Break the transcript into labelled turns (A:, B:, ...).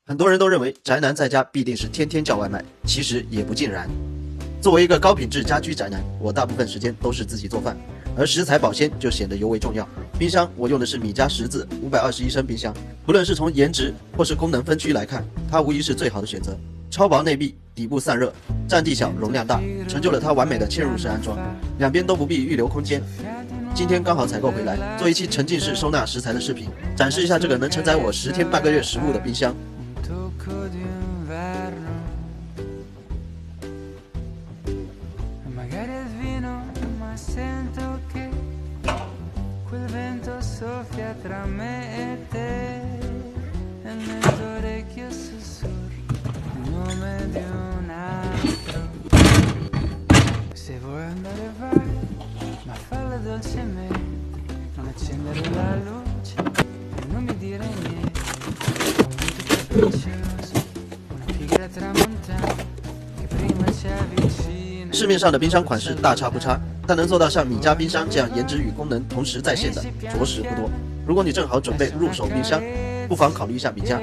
A: 很多人都认为宅男在家必定是天天叫外卖，其实也不尽然。作为一个高品质家居宅男，我大部分时间都是自己做饭，而食材保鲜就显得尤为重要。冰箱我用的是米家10字521升冰箱，不论是从颜值或是功能分区来看，它无疑是最好的选择。超薄内壁，底部散热，占地小，容量大，成就了它完美的嵌入式安装，两边都不必预留空间。今天刚好采购回来，做一期沉浸式收纳食材的视频，展示一下这个能承载我10天半个月食物的冰箱。市面上的冰箱款式大差不差，但能做到像米家冰箱这样颜值与功能同时在线的，着实不多。如果你正好准备入手冰箱，不妨考虑一下米家。